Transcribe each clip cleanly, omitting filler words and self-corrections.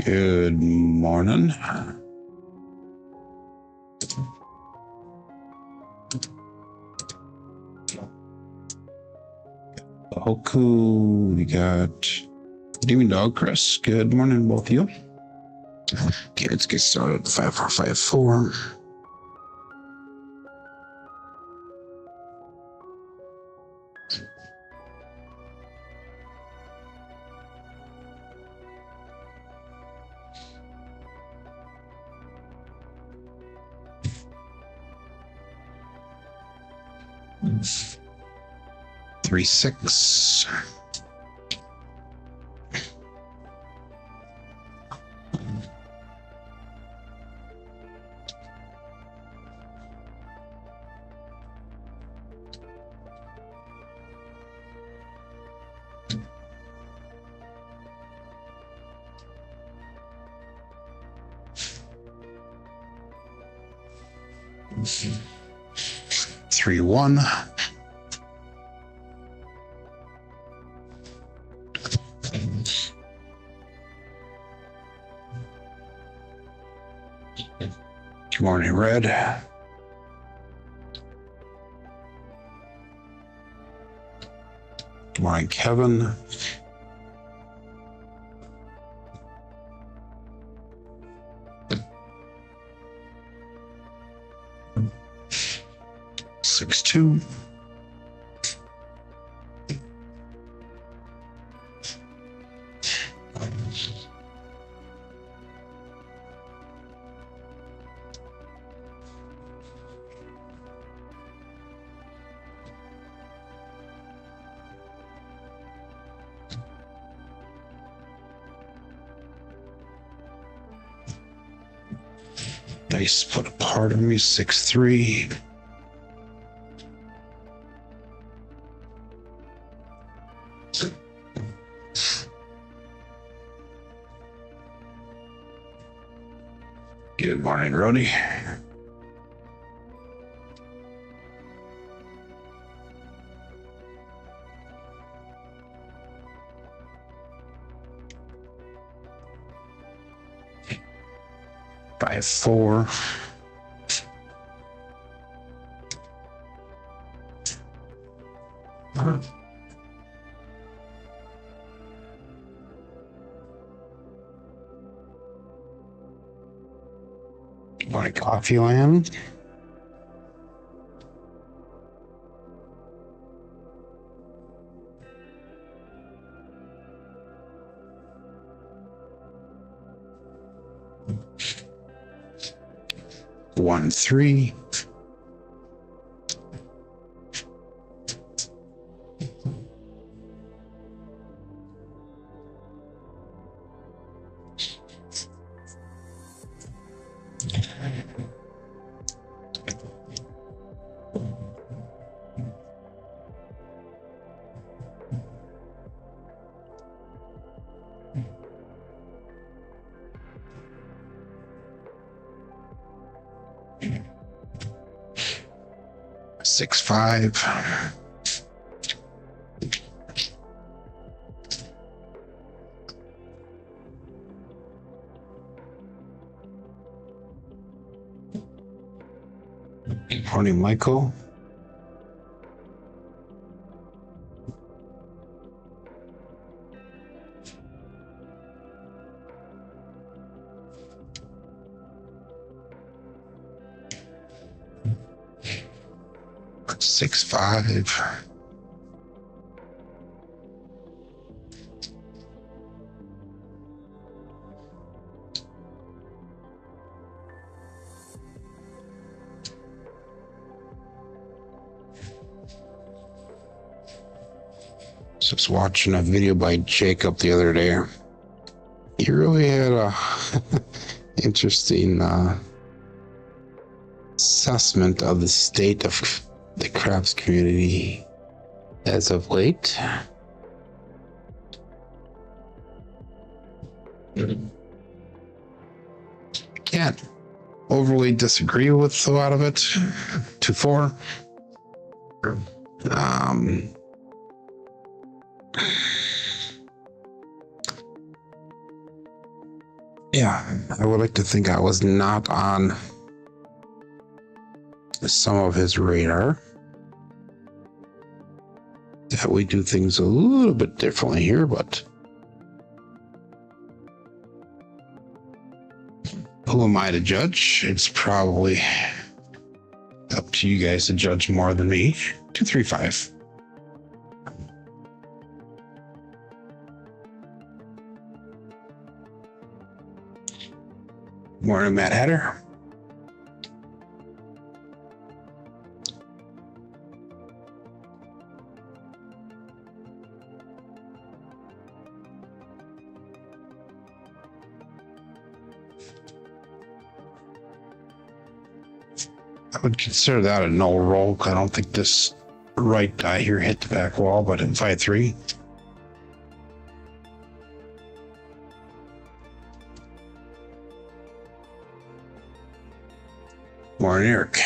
Good morning. Hoku, we got Demon Dog Chris. Good morning, both of you. Okay, let's get started. 5454. Three, 6. Three, 1. Good morning, Red. Good morning, Kevin. Six, 2. Dice put apart on me. 6, 3. Good morning, Rody. By 4. My coffee land. One, 3. Six, 5. Morning, Michael. Six, 5. Just watching a video by Jacob the other day. He really had a interesting assessment of the state of the craps community as of late. Can't overly disagree with a lot of it. 2, 4. Yeah, I would like to think I was not on some of his radar. That we do things a little bit differently here, but who am I to judge? It's probably up to you guys to judge more than me. 235. Morning, Matt Hatter. I would consider that a no roll. I don't think this right die here hit the back wall, but in 5-3. Morning, Eric.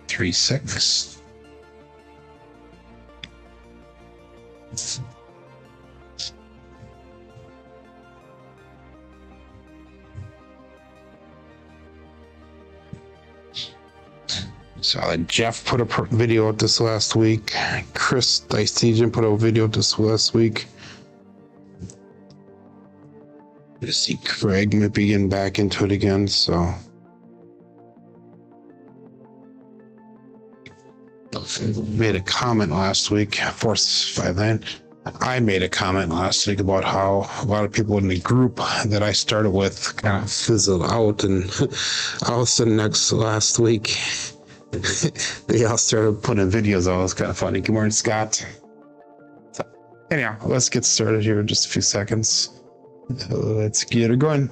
Three, 6. So Jeff put a video out this last week. Chris Dicegian put a video out this last week. I see Craig maybe getting back into it again, so. Made a comment last week, Force 59. I made a comment last week about how a lot of people in the group that I started with kind of fizzled out, and all of a sudden last week they all started putting videos out. It was kind of funny. Good morning, Scott. So, anyhow, let's get started here in just a few seconds. Let's get it going.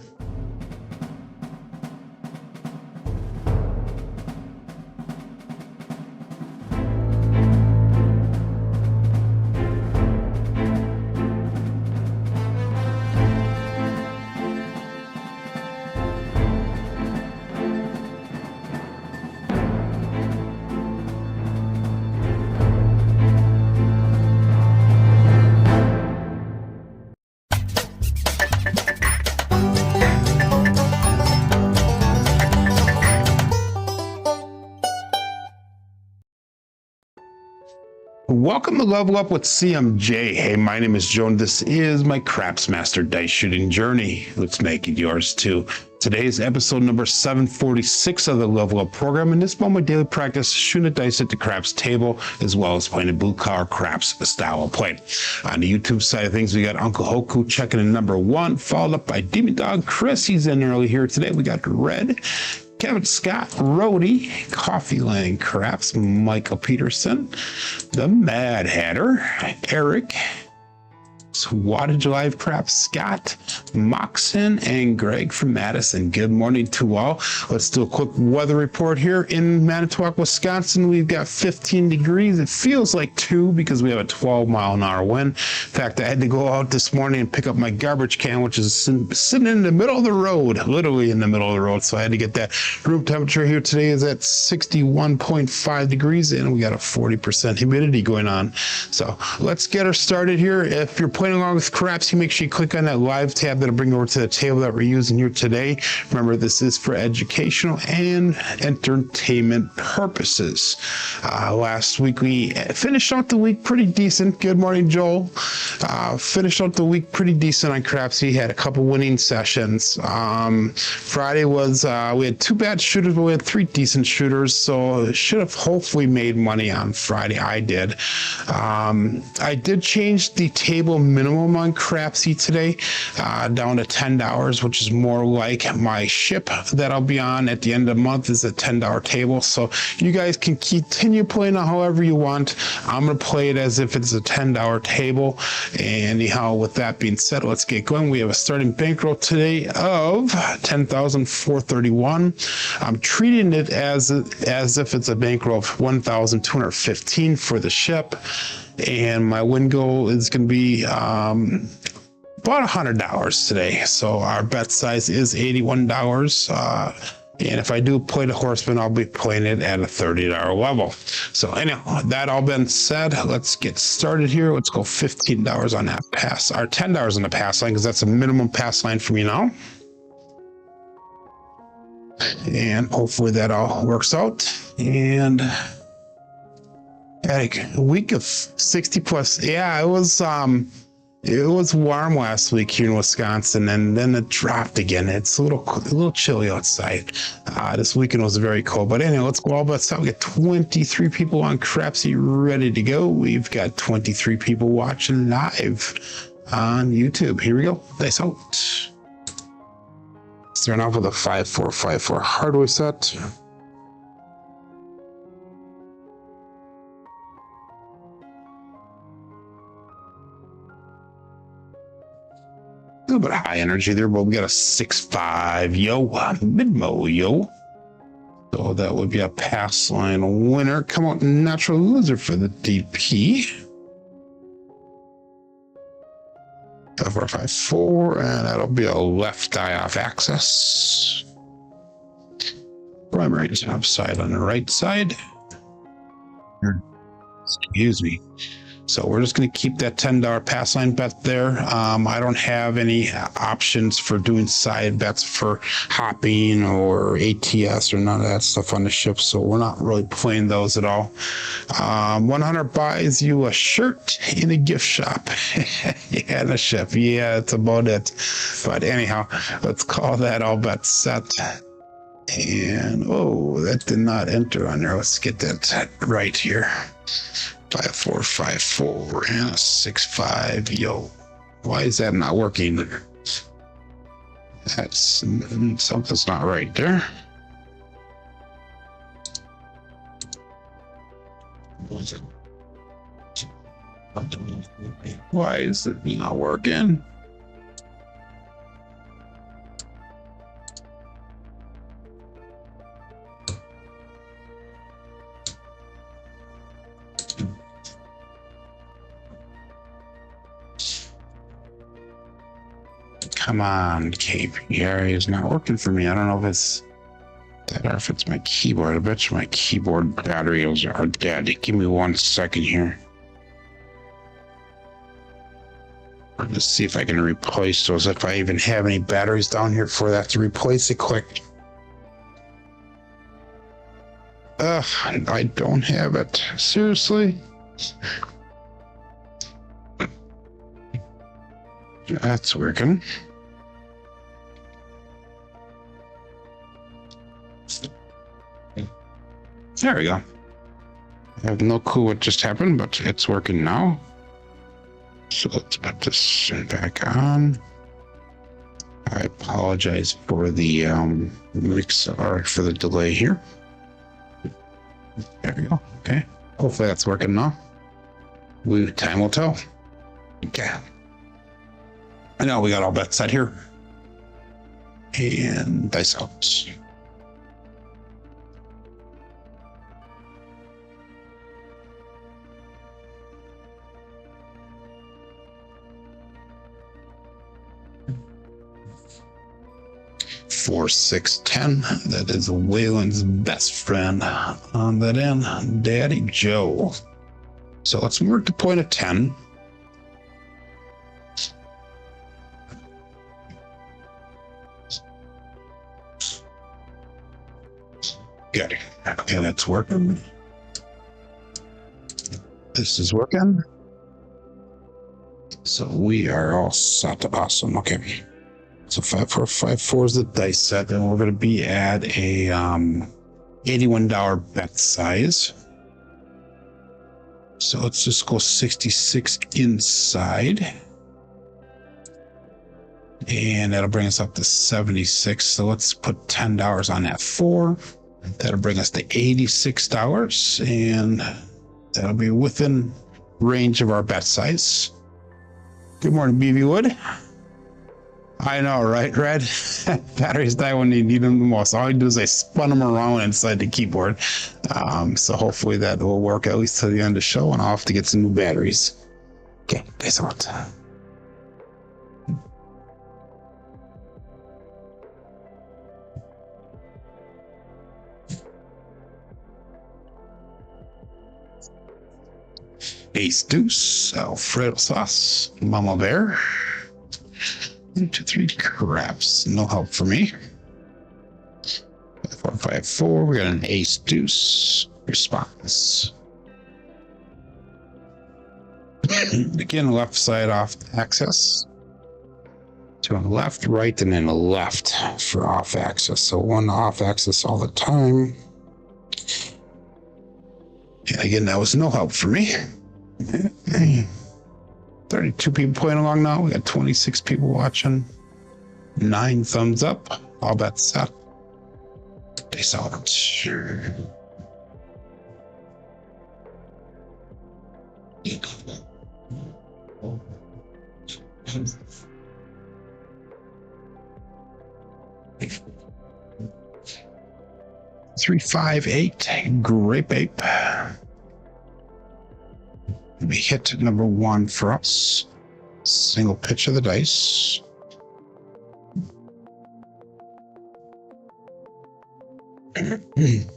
Welcome to Level Up with CMJ. Hey, my name is Jonas. This is my Craps Master Dice Shooting Journey. Let's make it yours too. Today is episode number 746 of the Level Up program, and this is my daily practice shooting the dice at the craps table, as well as playing a blue collar craps style of play. On the YouTube side of things, we got Uncle Hoku checking in number 1, followed up by Demon Dog Chris. He's in early here today. We got Red, Kevin Scott, Rody, Coffee Lane Craps, Michael Peterson, the Mad Hatter, Eric, Wattage Live Craps, Scott, Moxon, and Greg from Madison. Good morning to all. Let's do a quick weather report here in Manitowoc, Wisconsin. We've got 15 degrees. It feels like 2 because we have a 12-mile-an-hour wind. In fact, I had to go out this morning and pick up my garbage can, which is sitting in the middle of the road, literally in the middle of the road. So I had to get that. Room temperature here today is at 61.5 degrees, and we got a 40% humidity going on. So let's get her started here. If you're playing along with Crapsee, make sure you click on that live tab that'll bring you over to the table that we're using here today. Remember, this is for educational and entertainment purposes. Last week we finished out the week pretty decent. Good morning, Joel. Finished out the week pretty decent on Crapsee. Had a couple winning sessions. Friday was we had 2 bad shooters, but we had 3 decent shooters, so should have hopefully made money on Friday. I did. I did change the table minimum on Crapsee today down to $10, which is more like my ship that I'll be on at the end of the month is a $10 table. So you guys can continue playing it however you want. I'm going to play it as if it's a $10 table. Anyhow, with that being said, let's get going. We have a starting bankroll today of $10,431. I'm treating it as if it's a bankroll of $1,215 for the ship. And my win goal is going to be about $100 today. So our bet size is $81. And if I do play the horseman, I'll be playing it at a $30 level. So anyhow, that all been said, let's get started here. Let's go $15 on that pass, or $10 on the pass line, because that's a minimum pass line for me now. And hopefully that all works out. And a week of 60 plus. Yeah, it was warm last week here in Wisconsin, and then it dropped again. It's a little chilly outside. This weekend was very cold. But anyway, let's go all bets out. We got 23 people on Crapsee ready to go. We've got 23 people watching live on YouTube. Here we go. Dice out. Starting off with a 5-4-5-4 Hardway set. A little bit of high energy there, but we got a 6-5, yo, mid-mo, yo. So that would be a pass line winner. Come out natural loser for the DP. 5-4-5-4, and that'll be a left die off axis. Primary top side on the right side. Excuse me. So we're just going to keep that $10 pass line bet there. I don't have any options for doing side bets for hopping or ATS or none of that stuff on the ship. So we're not really playing those at all. 100 buys you a shirt in a gift shop. Yeah, in a ship. Yeah, that's about it. But anyhow, let's call that all bets set. And oh, that did not enter on there. Let's get that right here. 5-4-5-4 and a 6-5. Yo, why is that not working? That's something's not right there. Why is it not working? Come on, Cape. The area is not working for me. I don't know if it's that or if it's my keyboard. I bet you my keyboard batteries are dead. Give me 1 second here. Let's see if I can replace those. If I even have any batteries down here for that to replace it quick. I don't have it. Seriously? That's working. There we go. I have no clue what just happened, but it's working now. So let's put this back on. I apologize for the mix or for the delay here. There we go. Okay. Hopefully that's working now. Time will tell. Okay. I know we got all bets set here. And dice out. Four, 6, 10. That is Waylon's best friend on that end, Daddy Joe. So let's work the point of 10. Got it. Okay, that's working. This is working. So we are all set. Awesome. Okay. So 5-4-5-4 is the dice set, and we're going to be at a $81 bet size. So let's just go 66 inside. And that'll bring us up to 76. So let's put $10 on that 4. That'll bring us to $86. And that'll be within range of our bet size. Good morning, BB Wood. I know, right, Red? Batteries die when you need them the most. All I do is I spun them around inside the keyboard. So hopefully that will work at least to the end of the show, and I'll have to get some new batteries. Okay, guys, out. Ace Deuce, Alfredo Sauce, Mama Bear. 1, 2, 3 craps. No help for me. 4, 5, 4. We got an Ace Deuce. Response. Again, left side off access. 2 on the left, right, and then left for off access. So 1 off access all the time. And again, that was no help for me. 32 people playing along now. We got 26 people watching. 9 thumbs up. All bets set. They saw it. Sure. Three, 5, 8. Grape Ape. We hit number 1 for us. Single pitch of the dice. It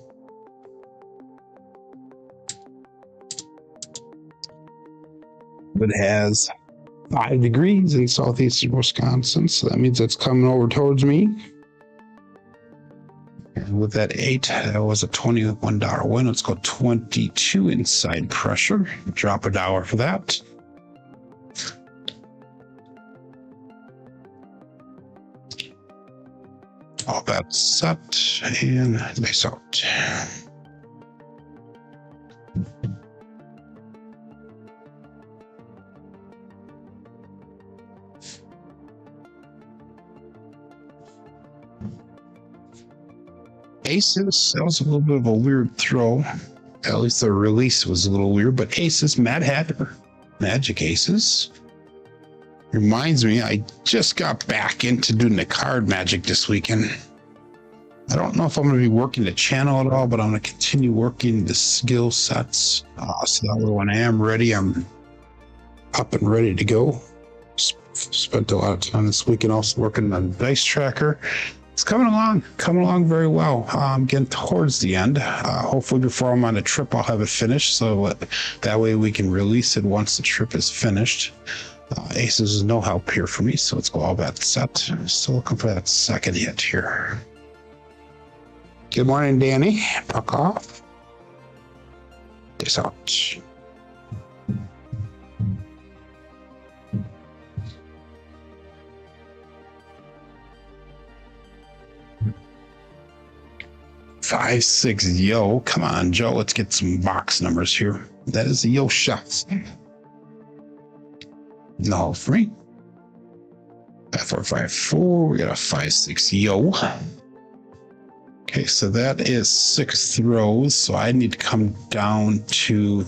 has 5 degrees in southeastern Wisconsin, so that means it's coming over towards me. And with that 8, that was a $21 win. Let's go 22 inside pressure. Drop $1 for that. All bets set and base out. Aces, that was a little bit of a weird throw. At least the release was a little weird, but aces, Mad Hatter, Magic Aces. Reminds me, I just got back into doing the card magic this weekend. I don't know if I'm going to be working the channel at all, but I'm going to continue working the skill sets. So that way when I am ready, I'm up and ready to go. Spent a lot of time this weekend also working on the dice tracker. It's coming along very well. I'm getting towards the end. Hopefully before I'm on a trip, I'll have it finished. So that way we can release it once the trip is finished. Aces is no help here for me, so let's go all bets set. Still looking for that second hit here. Good morning, Danny. Puck off. This out. Five, 6, yo. Come on, Joe. Let's get some box numbers here. That is the yo shot. No, free. 5, 4, 5, 4. We got a 5, 6, yo. Okay, so that is 6 throws. So I need to come down to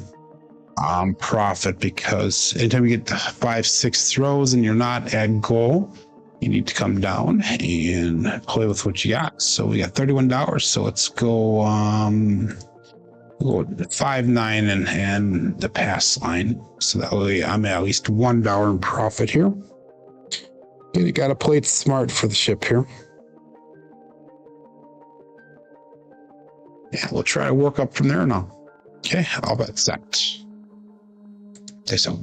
profit, because anytime you get 5, 6 throws and you're not at goal, you need to come down and play with what you got. So we got $31. So let's go 5, 9 and the pass line. So that way I'm at least $1 in profit here. And you got to play it smart for the ship here. Yeah, we'll try to work up from there now. Okay, all bets set. Say so.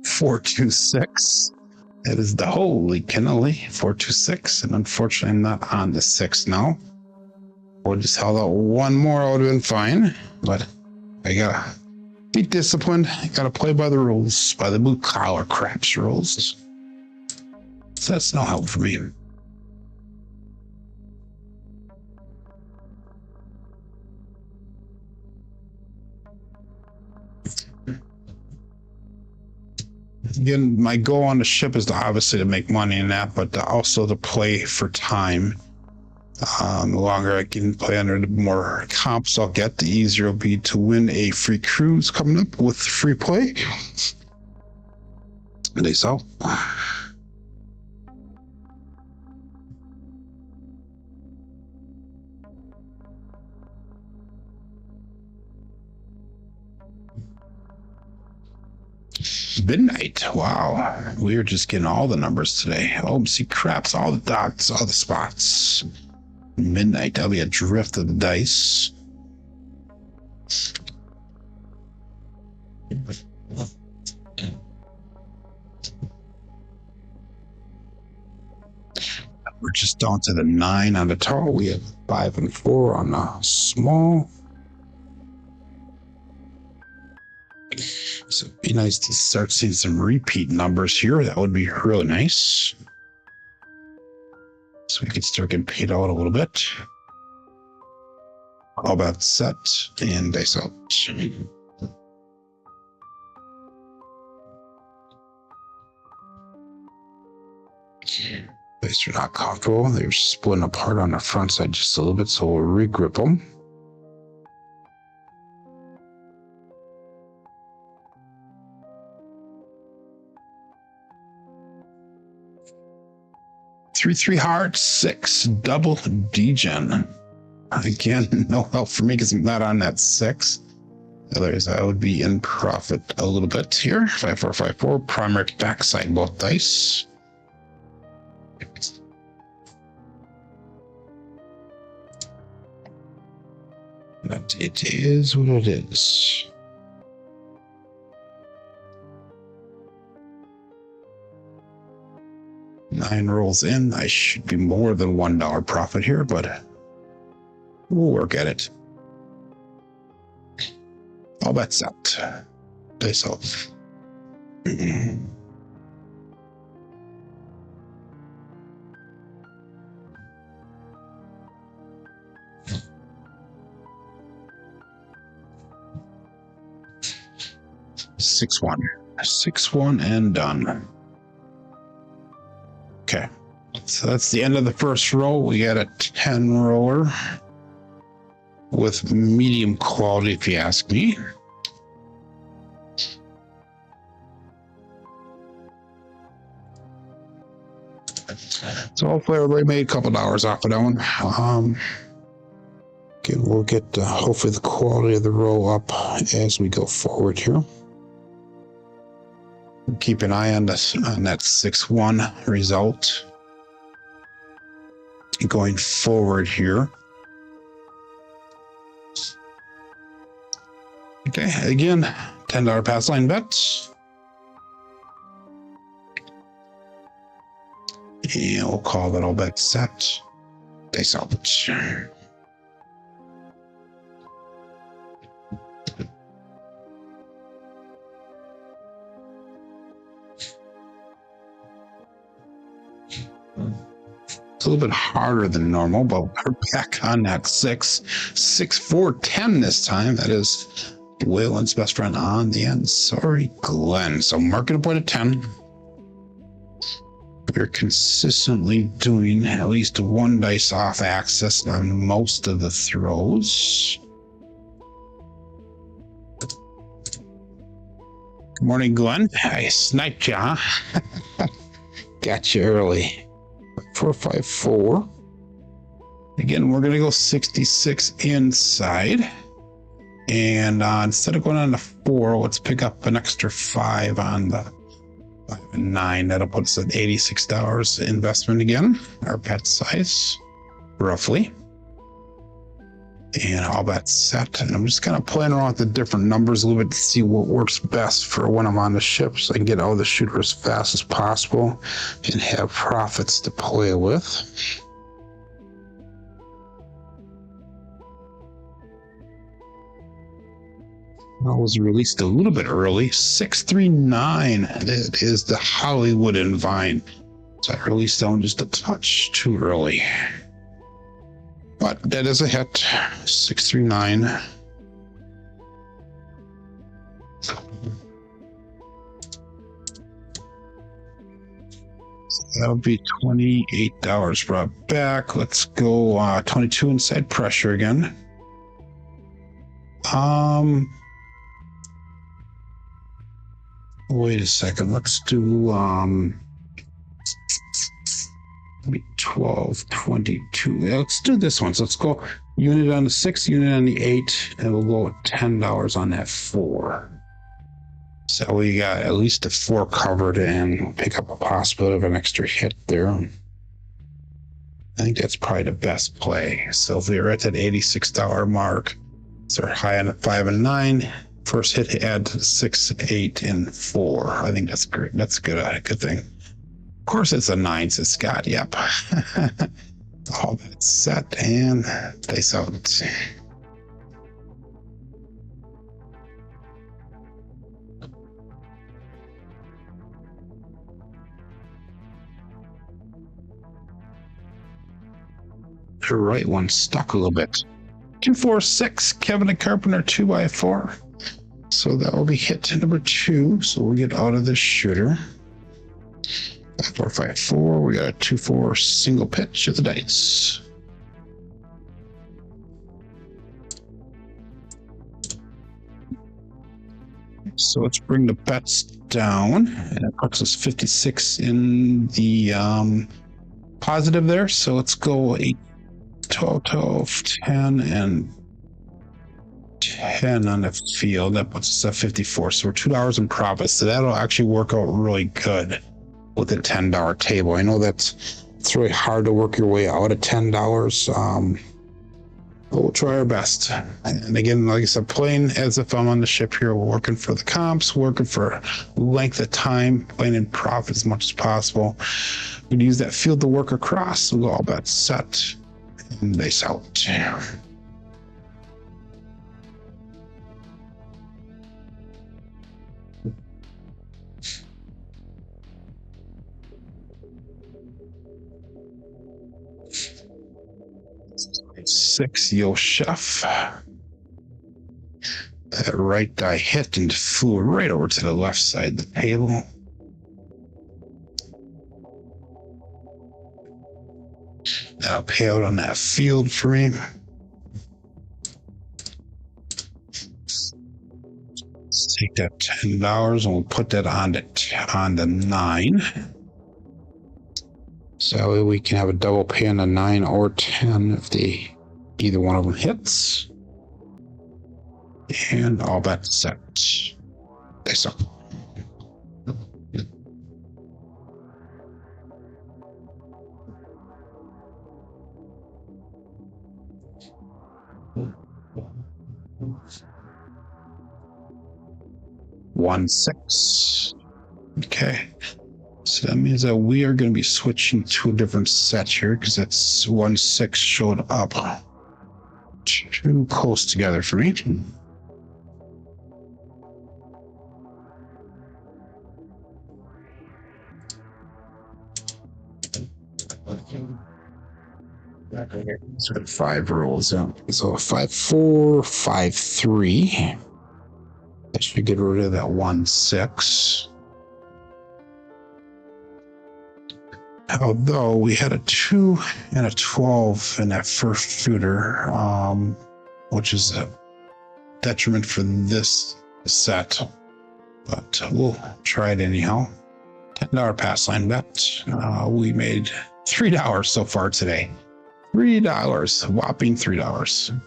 Four, 2, 6. That is the holy cannoli. 4, 2, 6. And unfortunately, I'm not on the 6 now. We'll just held out one more. I would have been fine. But I gotta be disciplined. I gotta play by the rules, by the blue collar craps rules. So that's no help for me. Again, my goal on the ship is to obviously to make money in that, but also to play for time. The longer I can play under, the more comps I'll get, the easier it'll be to win a free cruise coming up with free play. They saw. midnight. Wow. We're just getting all the numbers today. OMC craps, all the dots, all the spots. Midnight. That'll be a drift of the dice. We're just down to the 9 on the tall. We have 5 and 4 on the small. So it'd be nice to start seeing some repeat numbers here. That would be really nice. So we could start getting paid out a little bit. All about set and dice out. Dice are not comfortable. They're splitting apart on the front side just a little bit, so we'll regrip them. Three hearts, 6 double degen. Again, no help for me because I'm not on that 6. Otherwise, I would be in profit a little bit here. 5 4 5 4. Primary backside both dice. But it is what it is. Nine rolls in. I should be more than $1 profit here, but we'll work at it. All bets out. Dice off. 6-1. 6-1 and done. Okay. So that's the end of the first roll. We got a 10 roller with medium quality, if you ask me. So hopefully everybody made a couple dollars off of that one. Okay, we'll get hopefully the quality of the roll up as we go forward here. Keep an eye on this on that 6-1 result going forward here. Okay, again, $10 pass line bets. And we'll call that all bets set. Dice out. It's a little bit harder than normal, but we're back on that 6. 6 4 10 this time. That is Waylon's best friend on the end. Sorry, Glenn. So marking a point of 10. We're consistently doing at least one dice off axis on most of the throws. Good morning, Glenn. I sniped you, huh? Got you early. 4 5 4. Again, we're gonna go 66 inside, and instead of going on the 4, let's pick up an extra 5 on the 5 and 9. That'll put us at $86 investment again. Our bet size, roughly, and all that's set. And I'm just kind of playing around with the different numbers a little bit to see what works best for when I'm on the ship, so I can get all the shooter as fast as possible and have profits to play with. I was released a little bit early. 639. It is the Hollywood and Vine. So I released that one just a touch too early. But that is a hit. 639. That'll be $28 brought back. Let's go 22 inside pressure again. Wait a second. Let's do maybe 12, 22. Let's do this one. So let's go unit on the 6, unit on the 8, and we'll go with $10 on that 4. So we got at least a 4 covered and pick up a possibility of an extra hit there. I think that's probably the best play. So if we're at that $86 mark, so we're high on a 5 and 9. First hit, add 6, 8, and 4. I think that's great. That's a good thing. Of course, it's a 9, says Scott. Yep. All that's set and face out. The right one stuck a little bit. 2, 4, 6. Kevin the Carpenter 2 by 4. So that will be hit number 2. So we'll get out of this shooter. 5, 4, 5, 4. We got a 2, 4 single pitch of the dice. So let's bring the bets down, and it puts us 56 in the positive there. So let's go 8, 12, 12, 10, and 10 on the field. That puts us at 54. So we're $2 in profit. So that'll actually work out really good with a $10 table. I know it's really hard to work your way out at $10. But we'll try our best. And again, like I said, playing as if I'm on the ship here, we're working for the comps, working for length of time, playing in profit as much as possible. We'd use that field to work across. We'll all bets set and base out. Six, Yo Chef. That right die hit and flew right over to the left side of the table. That'll pay out on that field for me. Let's take that $10 and we'll put that on the 9. So that way we can have a double pay on the 9 or 10 if either one of them hits. And all bets set. Face up. One, 6. Okay. So that means that we are going to be switching to a different set here because that's 1, 6 showed up too close together for me. So 5 rolls out. So 5, 4, 5, 3. I should get rid of that 1, 6. Although we had a 2 and a 12 in that first shooter, which is a detriment for this set, but we'll try it anyhow. $10 pass line bet. We made $3 so far today. $3, whopping $3.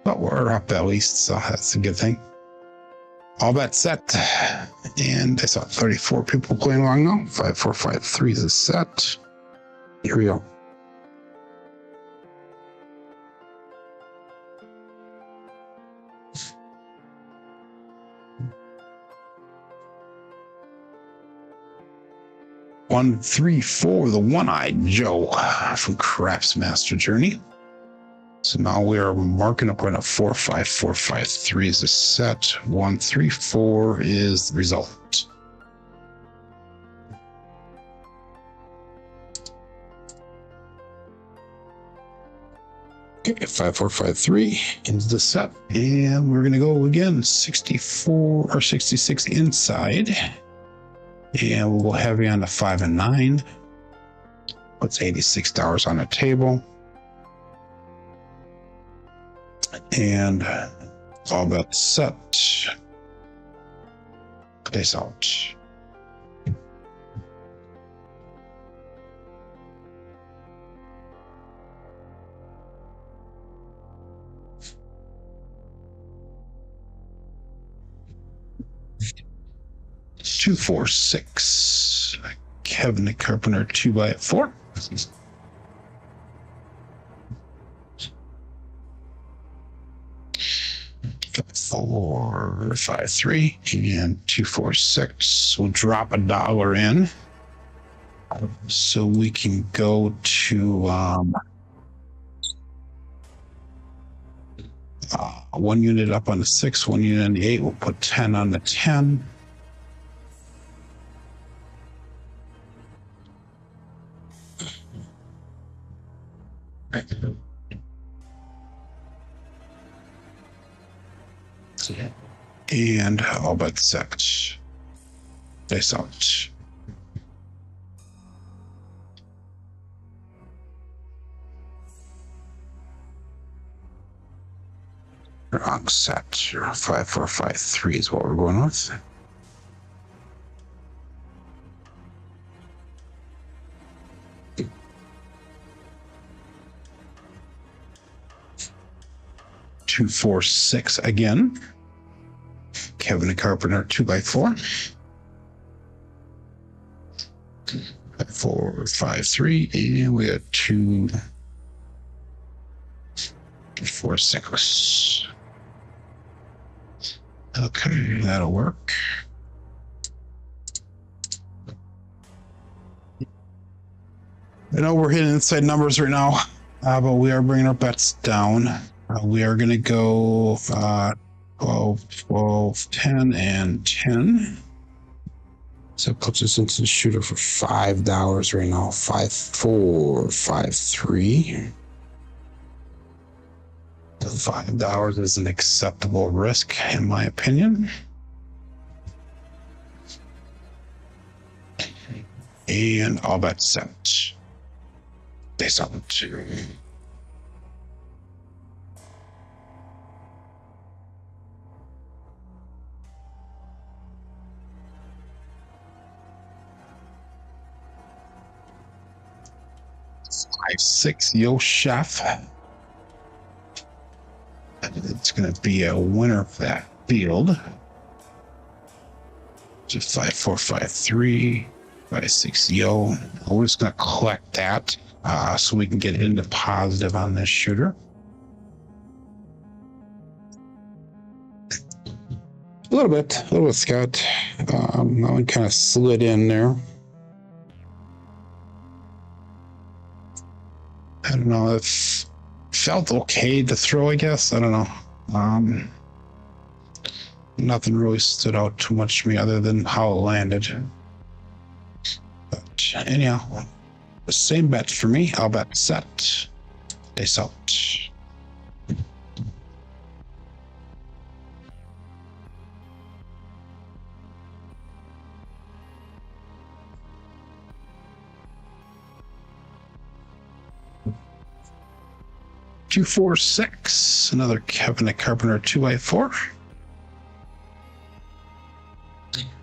But we're up at least, so that's a good thing. All bets set, and I saw 34 people playing along now. 5, 4, 5, 3 is a set. Here we go. One, 3, 4, the one-eyed Joe from Craps Master Journey. So now we are marking up on a 4, 5, 4, 5, 3 is a set. 1, 3, 4 is the result. Okay, 5, 4, 5, 3 is the set, and we're gonna go again 64 or 66 inside, and we'll go heavy on the 5 and 9. Puts $86 on the table. And all that set. Place out. 246. Kevin the Carpenter 2x4. 4, 5, 3, and 246. We'll drop $1 in, so we can go to 1 unit up on the 6, 1 unit on the 8. We'll put 10 on the 10. And all but set. Dice out. Wrong set. 5, 4, 5, 3 is what we're going with. Two, 4, 6 again. Kevin the Carpenter 2x4. 4, 5, 3, and we got 2, 4, 6. Okay, that'll work. I know we're hitting inside numbers right now, but we are bringing our bets down. We are going to go 12, 12, 10, and 10. So it puts us into the shooter for $5 right now. 5, 4, 5, 3. $5 is an acceptable risk, in my opinion. And all bets set. They sell it to. Five, 6, Yo Chef. It's going to be a winner of that field. Just 5, 4, 5, 3, 5, 6, Yo. We're just going to collect that so we can get into positive on this shooter. A little bit, Scott. That one kind of slid in there. I don't know, it felt okay to throw, I guess. I don't know. Nothing really stood out too much to me other than how it landed. But anyhow, the same bet for me. I'll bet set. They sell it. Two, 4, 6. Another Kevin the Carpenter 2x4.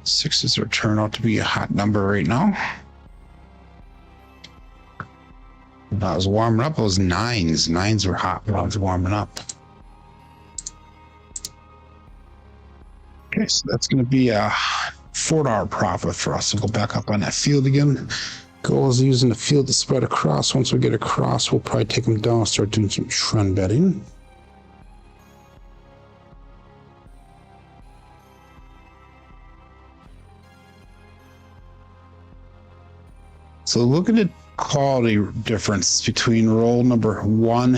6s are turning out to be a hot number right now. When I was warming up, it was 9s. 9s were hot when I was warming up. Okay, so that's going to be a $4 profit for us to go back up on that field again. Goal is using the field to spread across. Once we get across, we'll probably take them down and start doing some trend betting. So look at the quality difference between roll number 1,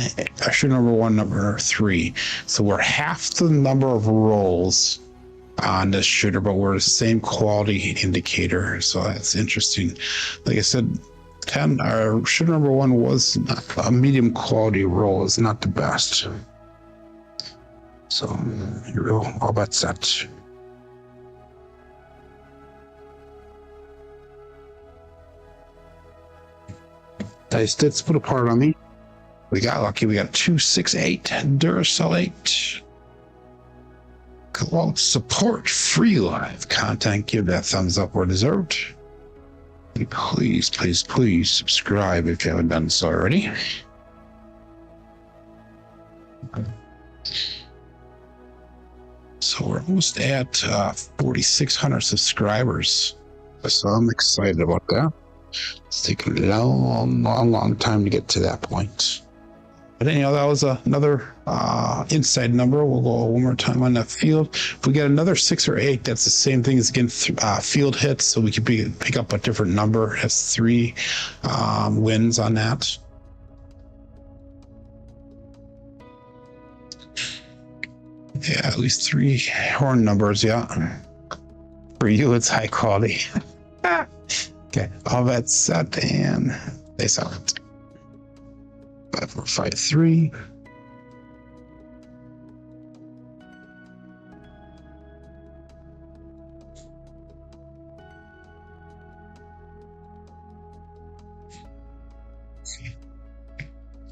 shooter number 1, number 3. So we're half the number of rolls on this shooter, but we're the same quality indicator, so that's interesting. Like I said, 10, our shooter number 1 was a medium quality roll, is not the best. So here we go, all bets set. Dice did split apart on me. We got lucky. We got 2, 6, 8 Duracell 8. Go out, support free live content. Give that thumbs up where deserved. And please, please, please subscribe if you haven't done so already. So we're almost at 4,600 subscribers. So I'm excited about that. It's taken a long time to get to that point. But anyhow, that was another inside number. We'll go one more time on that field. If we get another 6 or 8, that's the same thing as getting field hits. So we could pick up a different number. It has 3 wins on that. Yeah, at least 3 horn numbers. Yeah. For you, it's high quality. Okay, all that set and they saw it. 5, 4, 5, 3.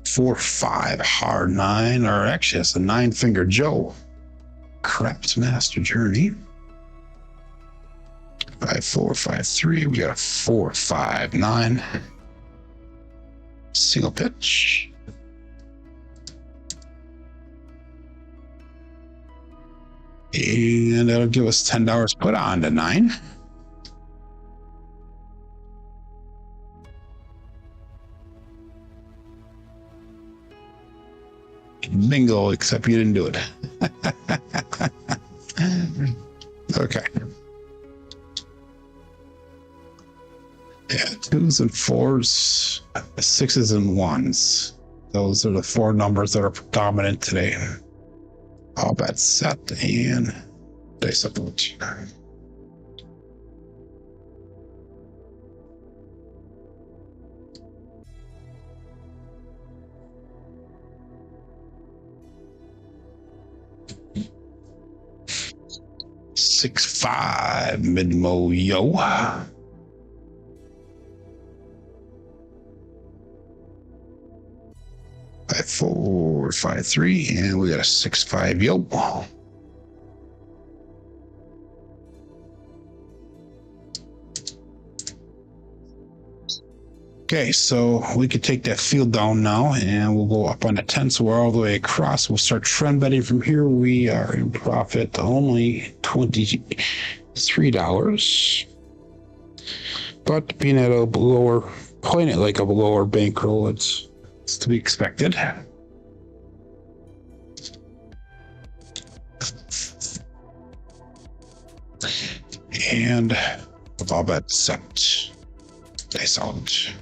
Four, 5, hard 9, or actually it's a 9-finger Joe. Craps Master Journey. 5, 4, 5, 3. We got a 4, 5, 9. Single pitch. And that'll give us $10 put on to 9. Bingo, except you didn't do it. Okay. Yeah, 2s and 4s, 6s and 1s. Those are the 4 numbers that are predominant today. All bets set and dice up. 6, 5 mid-mo yo. 5, 4, 5, 3, and we got a 6, 5 yo. Okay, so we could take that field down now and we'll go up on the 10, so we're all the way across. We'll start trend betting from here. We are in profit only $23. But being at a lower, playing it like a lower bankroll, it's to be expected. And with all that set, dice out.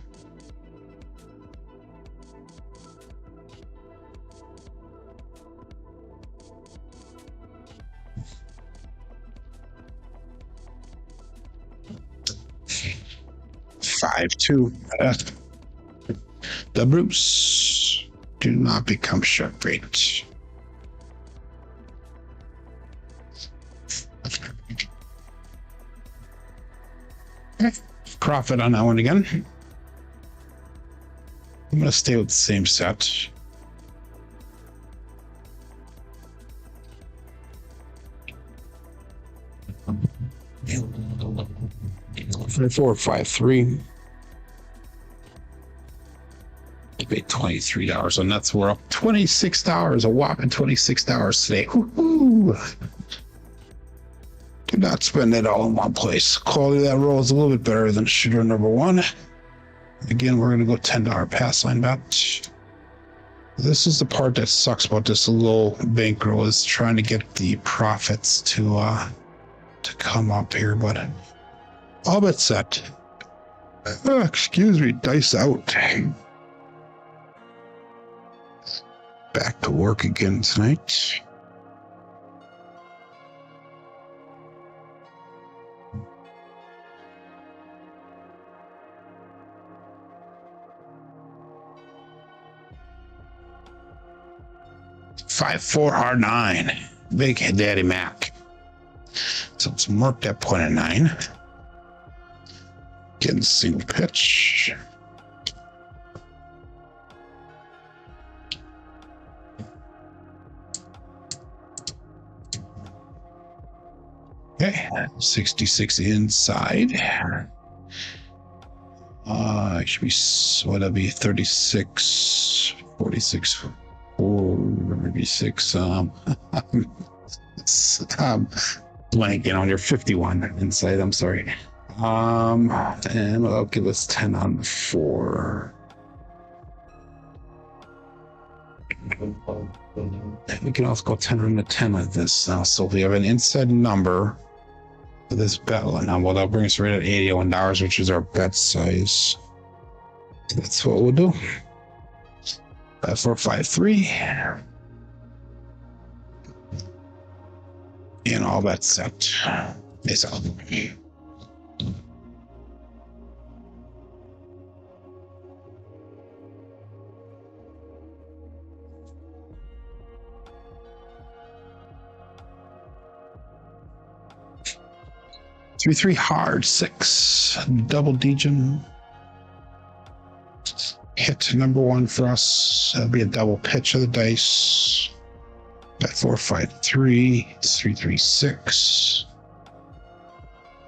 Five, 2. The Bruce. Do not become sharp rate. Okay. Profit on that one again. I'm going to stay with the same set. 4, 5, 3. You paid $23 on that, so we're up $26, a whopping $26 today. Woo-hoo. Do not spend it all in one place. Quality of that roll is a little bit better than shooter number 1. Again, we're going to go $10 pass line bet. This is the part that sucks about this low bankroll, is trying to get the profits to come up here, but all but set. Excuse me, dice out. Back to work again tonight. Five, 4, hard 9. Big Daddy Mac. So let's mark that point at 9. Getting single pitch. Okay, 66 inside. It should be, what that'll be 36, 46, 4, maybe 6. Blanking on your 51 inside. I'm sorry. And I'll give us 10 on the 4. We can also go 10 on the 10 like this now. So we have an inside number for this bet now. Well, that'll bring us right at $81, which is our bet size. That's what we'll do. 5, 4, 5, 3. And all that's set. It's out. 3-3 hard 6 double degen. Hit number 1 for us. That'll be a double pitch of the dice. 4, 5, 3, 3, 3, 6.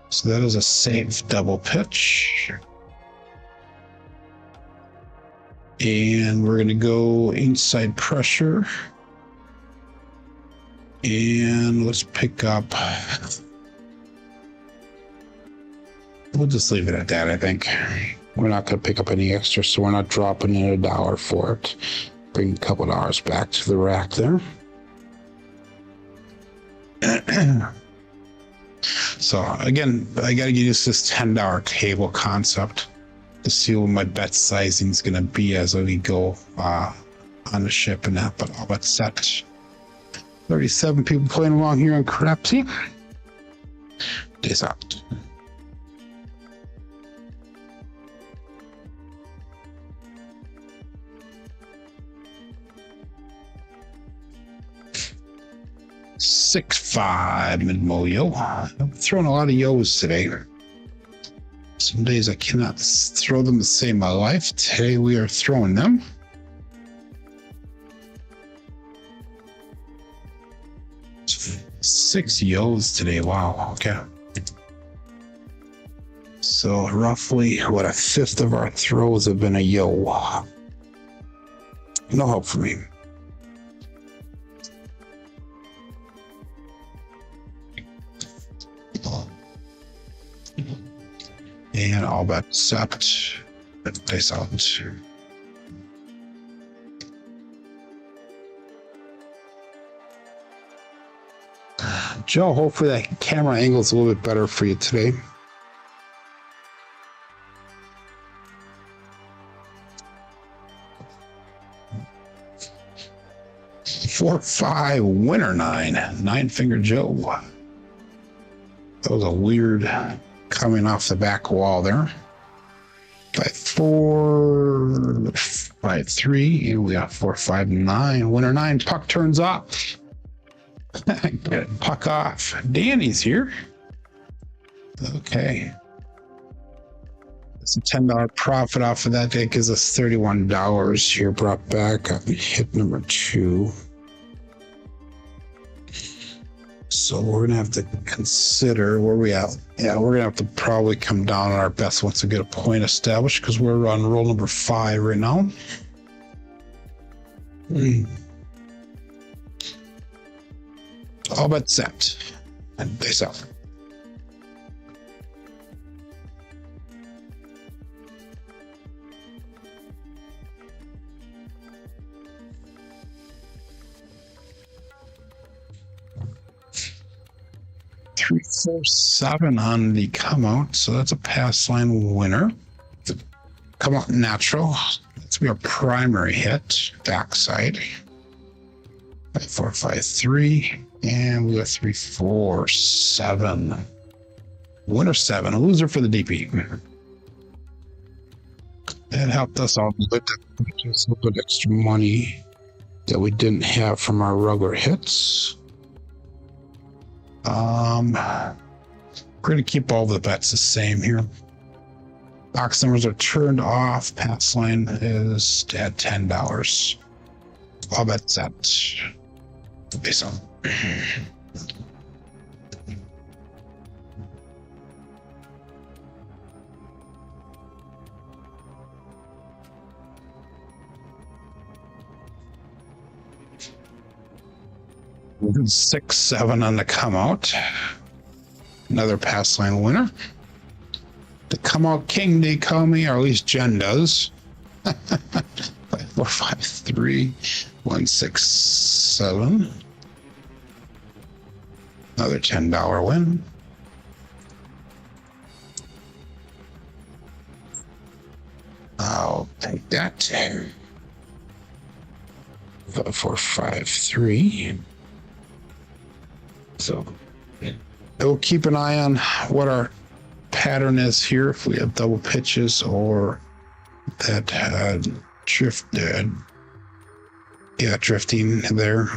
So that is a safe double pitch. And we're going to go inside pressure. And let's pick up. We'll just leave it at that, I think. We're not going to pick up any extra, so we're not dropping in $1 for it. Bring a couple dollars back to the rack there. So again, I got to use this $10 table concept to see what my bet sizing is going to be as we go on the ship and that. But all that's set. 37 people playing along here on Crapsee. Days out. Six, 5 mid-mo yo. I'm throwing a lot of yos today. Some days I cannot throw them to save my life. Today we are throwing them. Six yos today. Wow. Okay. So roughly, what, a fifth of our throws have been a yo. No help for me. And all that set. Dice out. Joe, hopefully that camera angle is a little bit better for you today. Four, 5, winner 9 finger Joe. That was a weird coming off the back wall there. 5, 4, 5, 3, and we got 4, 5, 9. Winner 9. Puck turns off. Get it, puck off. Danny's here. Okay. It's a $10 profit off of that. That gives us $31 here brought back. Hit number 2. So we're going to have to consider where we at. Yeah, we're going to have to probably come down on our best once we get a point established because we're on roll number 5 right now. All but set. And they sell. Three, 4, 7 on the come out, so that's a pass line winner. The come out natural. That's be our primary hit. Backside. 5, 4, 5, 3. And we got 3, 4, 7. Winner 7, a loser for the DP. That helped us out a little bit, just a little bit extra money that we didn't have from our regular hits. We're going to keep all the bets the same here. Box numbers are turned off. Pass line is at $10. All bets set. Base on. 6-7 on the come out. Another pass line winner. The come out king, they call me, or at least Jen does. 5, 4, 5, 3, 1, 6, 7. Another $10 win. I'll take that. 5, 4, 5, 3. So we'll keep an eye on what our pattern is here. If we have double pitches or that drifted, drifting there.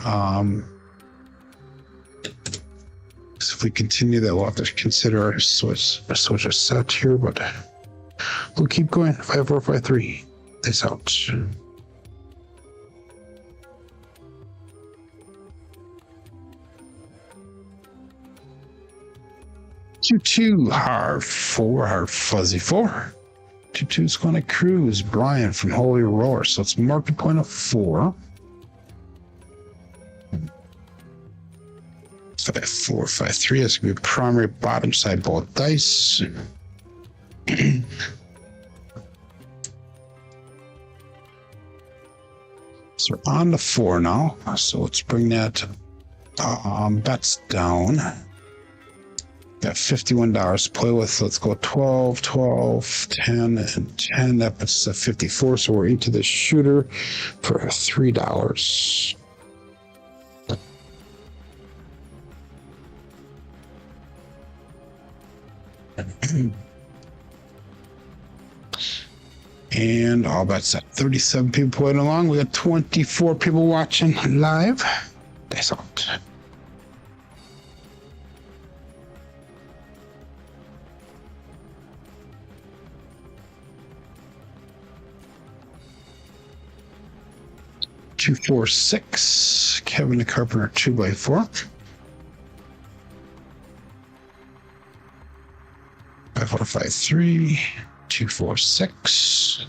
So if we continue that, we'll have to consider our switch a set here, but we'll keep going. 5, 4, 5, 3. This out. 2-2, hard 4, hard fuzzy 4. 2-2 is going to cruise. Brian from Holy Roar. So it's marked a point of 4. 5, 4, 5, 3. That's going to be primary bottom side both dice. So we're on the 4 now. So let's bring that bets down. Got $51 to play with. Let's go 12, 12, 10, and 10. That puts us at 54. So we're into the shooter for $3. And all bets at 37 people playing along. We got 24 people watching live. That's all. Two, 4, 6. Kevin the Carpenter 2x4. 5, 4, 5, 3. 2, 4, 6.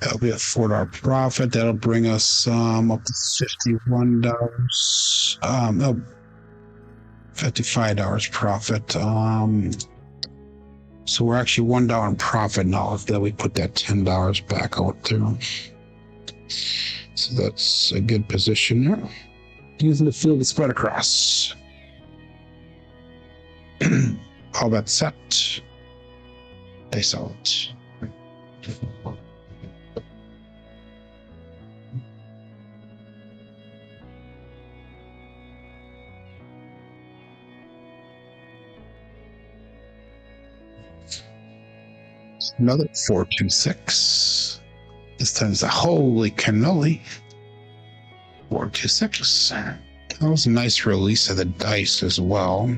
That'll be a $4 profit. That'll bring us up to $51. No, $55 profit. So we're actually $1 in profit now if that we put that $10 back out there. So that's a good position there. Using the field to spread across. All that set. Dice out. Another 4, 2, 6. This time it's a holy cannoli. 4, 2, 6. That was a nice release of the dice as well.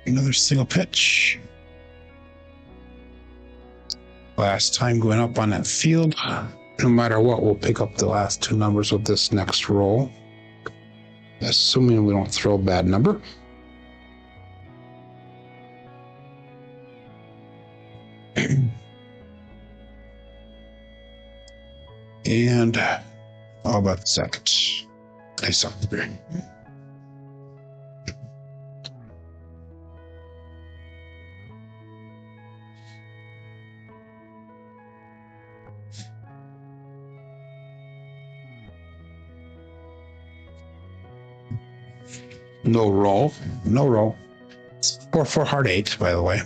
Another single pitch. Last time going up on that field. No matter what, we'll pick up the last 2 numbers with this next roll. Assuming we don't throw a bad number. And all about seconds. Nice up there. No roll. No roll. 4, 4, hard 8, by the way.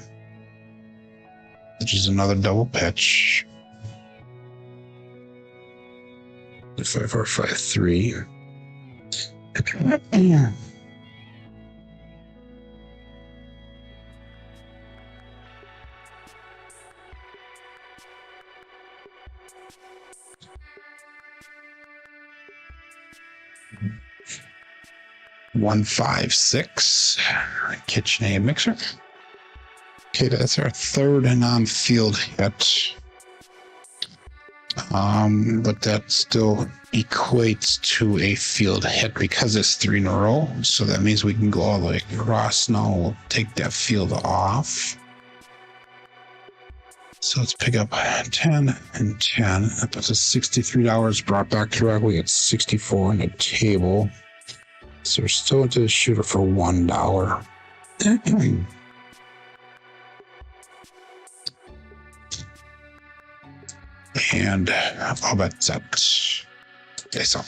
Which is another double pitch. 5, 4, 5, 3. One, 5, 6. KitchenAid mixer. Okay, that's our third and on field hit. but that still equates to a field hit because it's 3 in a row. So that means we can go all the way across. Now we'll take that field off. So let's pick up 10 and 10. That puts us $63 brought back to rack. We get 64 on the table. So we're still into the shooter for $1. And I'll bet that. Okay, so.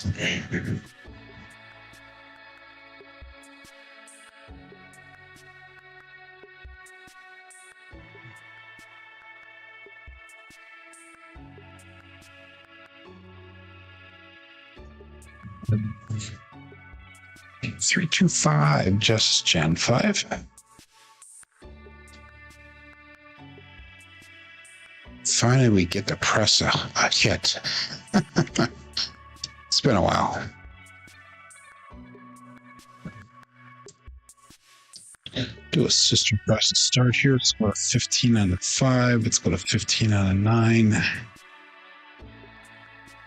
Three, 2, 5, just Gen 5. Finally, we get to press a hit. It's been a while. Do a sister press to start here. Let's go to 15 on the 5. Let's go to 15 on a 9.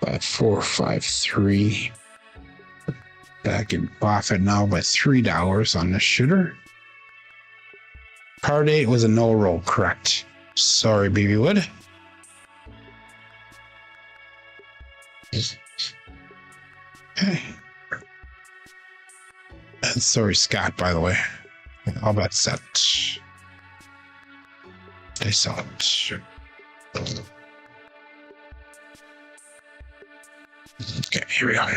5, 4, 5, 3. Back in profit now by $3 on the shooter. Card 8 was a no roll, correct? Sorry, Baby Wood. Okay. And sorry, Scott, by the way. How about that? They saw it. Okay, here we go.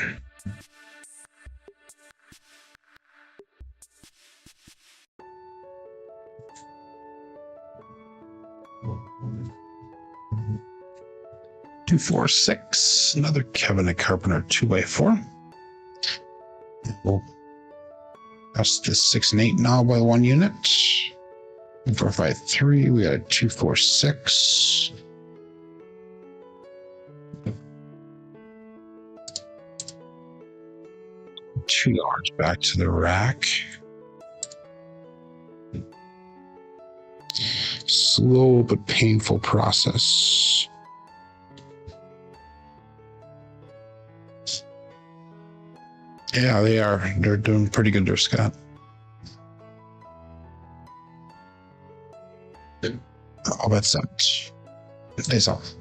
Two, 4, 6. Another Kevin and Carpenter 2x4. We'll press the 6 and 8 now by 1 unit. 4, 5, 3. We got a 2, 4, 6. $2 back to the rack. Slow but painful process. Yeah, they are. They're doing pretty good there, Scott. I'll bet that. Face off.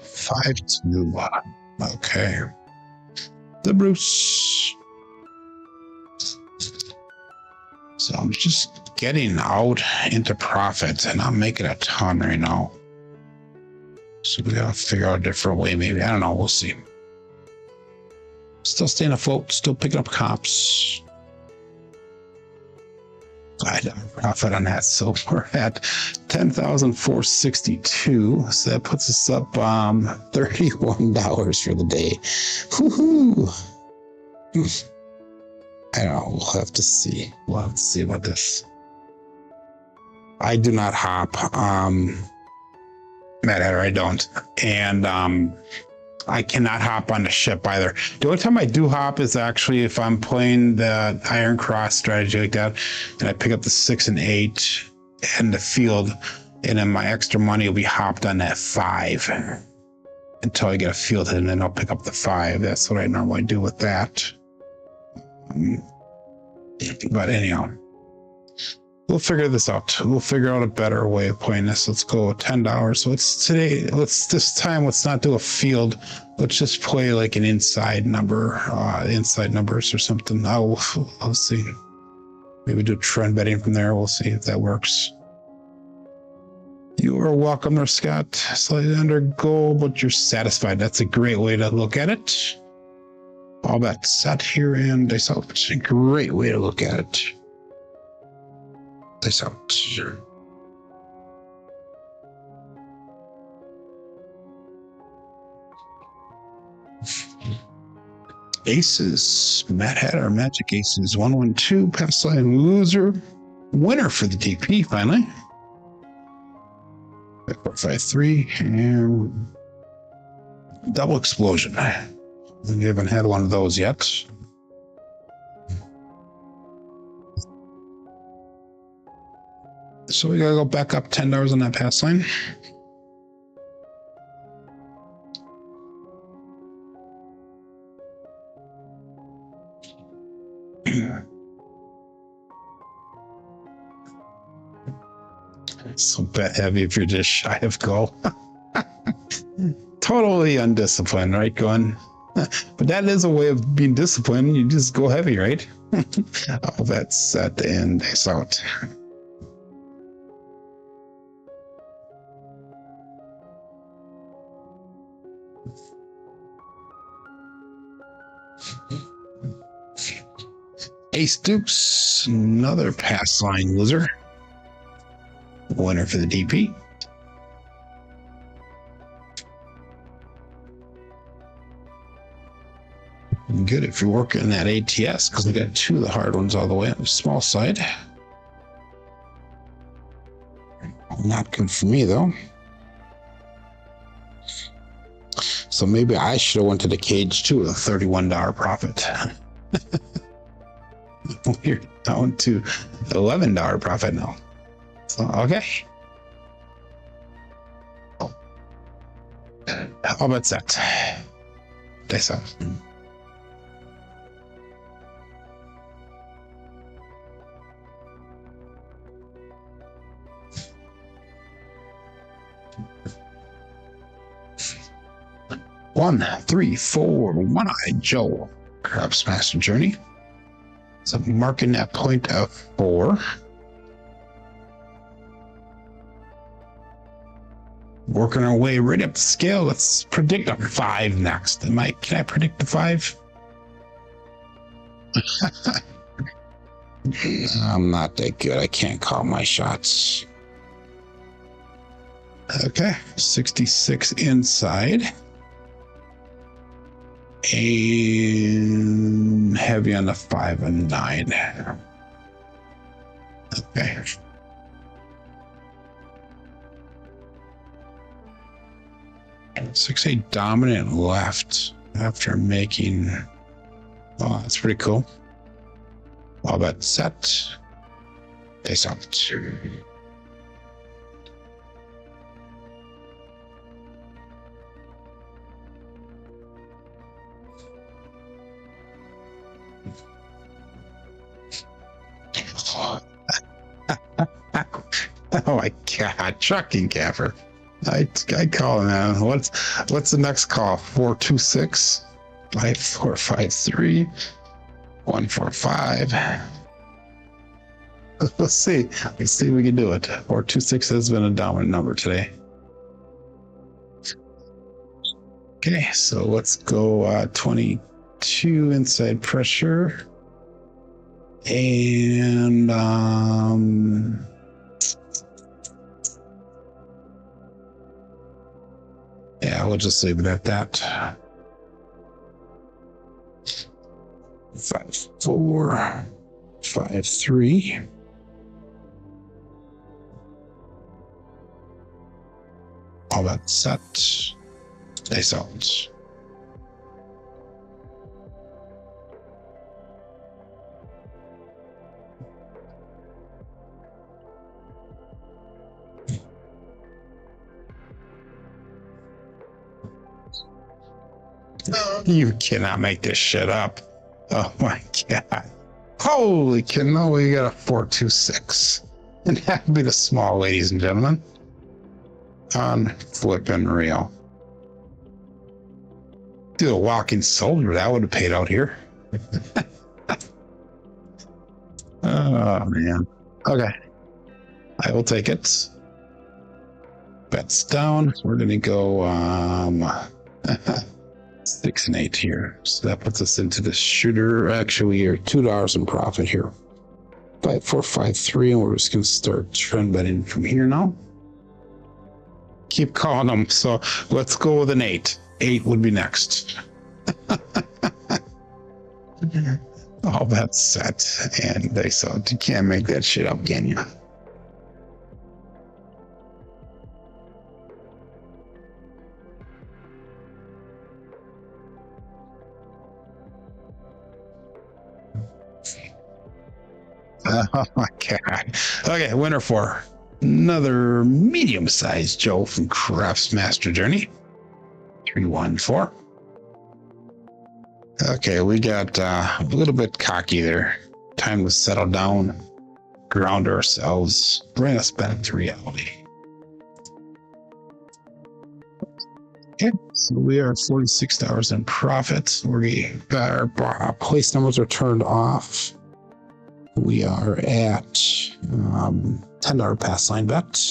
Five, 2. Okay. The Bruce. So I'm just getting out into profit and I'm making a ton right now. So we gotta figure out a different way, maybe. I don't know, we'll see. Still staying afloat, still picking up comps. I don't profit on that. So we're at 10,462. So that puts us up $31 for the day. Woohoo! I don't know. We'll have to see. We'll have to see about this. I do not hop. Mad Hatter, I don't. And I cannot hop on the ship either. The only time I do hop is actually if I'm playing the Iron Cross strategy like that, and I pick up the 6 and 8 and the field, and then my extra money will be hopped on that 5 until I get a field hit, and then I'll pick up the 5. That's what I normally do with that. But anyhow, we'll figure this out. We'll figure out a better way of playing this. Let's go with $10. So it's today. Let's not do a field. Let's just play like an inside number, inside numbers or something. I'll see. Maybe do trend betting from there. We'll see if that works. You are welcome there, Scott. Slightly under goal, but you're satisfied. That's a great way to look at it. All that set here and dice out. It's a great way to look at it. Dice out. Sure. Aces. Mad Hatter, Magic Aces. 112. Pass line loser. Winner for the DP finally. 4, 5, 3. And Double explosion. We haven't had one of those yet. So we gotta go back up $10 on that pass line. So bet heavy if you're just shy of goal. Totally undisciplined, right? Going, but that is a way of being disciplined. You just go heavy, right? Oh, that's set and it's out. Ace deuce, another pass line loser. Winner for the DP. Good if you're working that ATS, because we got two of the hard ones all the way on the small side. Not good for me though. So maybe I should have went to the cage too with a $31 profit. We're down to $11 profit now. So, okay. How about that? That's up. One, 3, 4, one-eyed Joe. Craps Master Journey. So marking that point of 4. Working our way right up the scale. Let's predict a 5 next. Can I predict the 5? I'm not that good. I can't call my shots. Okay, 66 inside. And heavy on the 5 and 9. Okay. Six, 8 dominant left after making. Oh, that's pretty cool. All bet set. Face out. Oh my God, trucking capper. I call him out. What's the next call? 426 5453 145. Let's see. Let's see if we can do it. 426 has been a dominant number today. Okay, so let's go 22 inside pressure. And yeah, we'll just leave it at that. 5, 4, 5, 3. All that set. Nice out. You cannot make this shit up. Oh my God. Holy cannoli, we got a 426. And that would be the small, ladies and gentlemen. On flipping real. Do a walking soldier, that would have paid out here. Oh man. Okay. I will take it. Bets down. We're gonna go 6 and 8 here. So that puts us into the shooter. Actually, we are $2 in profit here. 5, 4, 5, 3, and we're just gonna start trend betting from here now. Keep calling them. So let's go with an 8. 8 would be next. All that's set, and they saw you can't make that shit up, can you? Oh my God. Okay, winner for another medium-sized Joe from Crafts Master Journey. 314. Okay, we got a little bit cocky there. Time to settle down, ground ourselves, bring us back to reality. Okay, so we are $46 in profit. Our place numbers are turned off. We are at $10 pass line bet.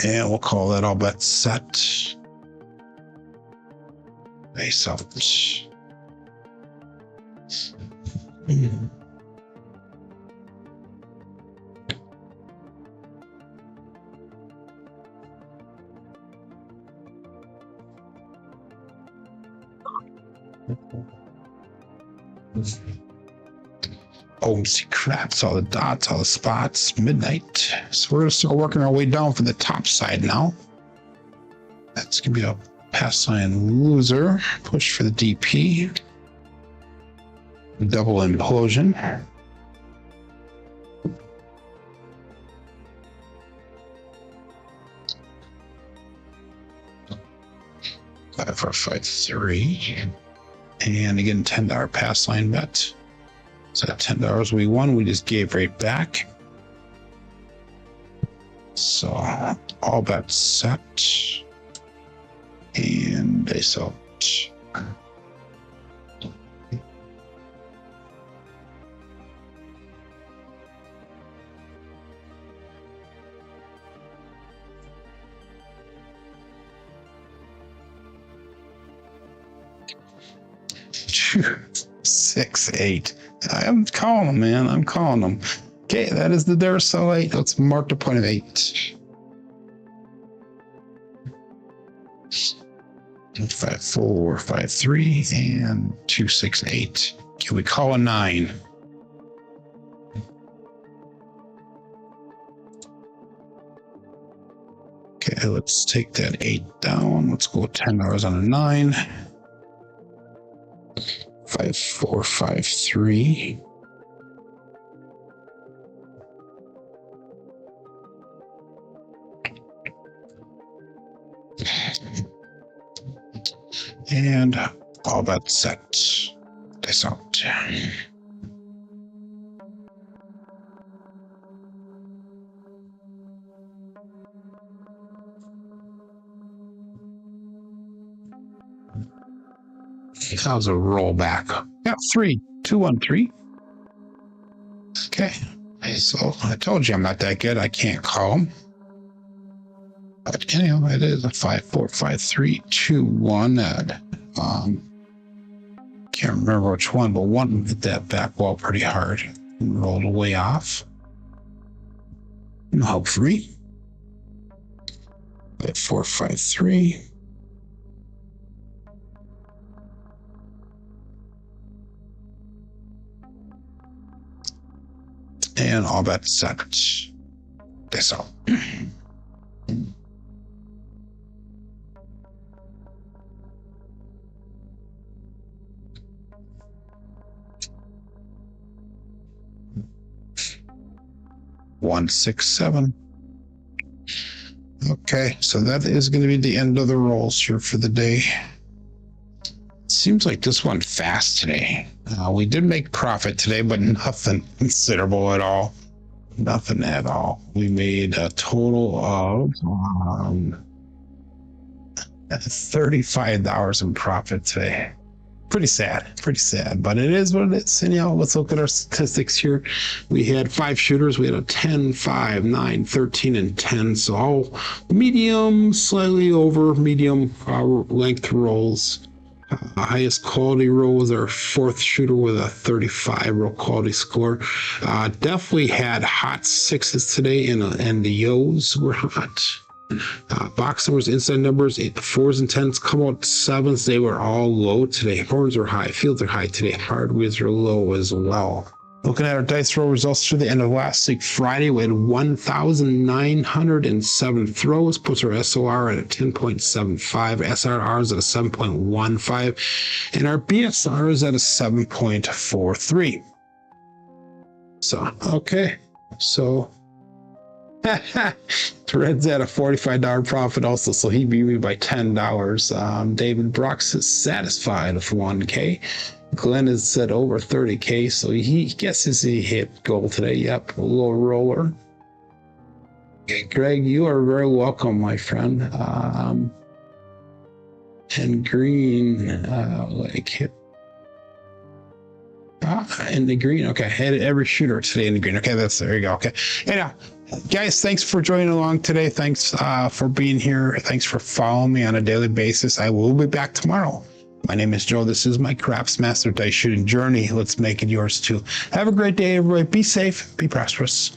And we'll call that all bets set. Face out. Oh, see craps, all the dots, all the spots, midnight. So we're going to start working our way down for the top side now. That's going to be a pass line loser. Push for the DP. Double implosion. Five, four, 5, 3. And again, $10 pass line bet. So that $10 we won, we just gave right back. So all bets set. And they sold. Six, 8. I'm calling them, man. I'm calling them. Okay, that is the Duracell 8. Let's mark the point of 8. 5, 4, 5, 3, and 2, 6, 8. Can we call a 9? Okay, let's take that 8 down. Let's go $10 on a 9. 5, 4, 5, 3. And all bets set. This out. That was a rollback. Yeah, 3, 2, 1, 3. Okay. So I told you I'm not that good. I can't call them. But anyway, it is a 5, 4, 5, 3, 2, 1. Can't remember which one, but one hit that back wall pretty hard and rolled away off. No help free. 5, 4, 5, 3. And all bets set. This out. One, 6, 7. Okay, so that is going to be the end of the rolls here for the day. Seems like this went fast today. We did make profit today, but nothing considerable at all. Nothing at all. We made a total of $35 in profit today. Pretty sad, but it is what it is. And let's look at our statistics here. We had 5 shooters. We had a 10, 5, 9, 13, and 10. So all medium, slightly over medium length rolls. Highest quality roll was our 4th shooter with a 35 roll quality score. Definitely had hot 6s today, and the Yo's were hot. Box numbers, inside numbers, 4s and 10s come out 7s. They were all low today. Horns are high, fields are high today. Hardways are low as well. Looking at our dice roll results through the end of last week, Friday, we had 1,907 throws, puts our SOR at a 10.75, SRR is at a 7.15, and our BSR is at a 7.43. So, okay. So, Red's at a $45 profit also, so he beat me by $10. David Brooks is satisfied with 1K. Glenn is set over 30K, so he guesses he hit goal today. Yep, a little roller. Okay, Greg, you are very welcome, my friend. And green, hit. In the green. Okay, hit every shooter today in the green. Okay, there you go. Okay. Anyhow, guys, thanks for joining along today. Thanks for being here. Thanks for following me on a daily basis. I will be back tomorrow. My name is Joe. This is my Craps Master Dice Shooting Journey. Let's make it yours too. Have a great day, everybody. Be safe. Be prosperous.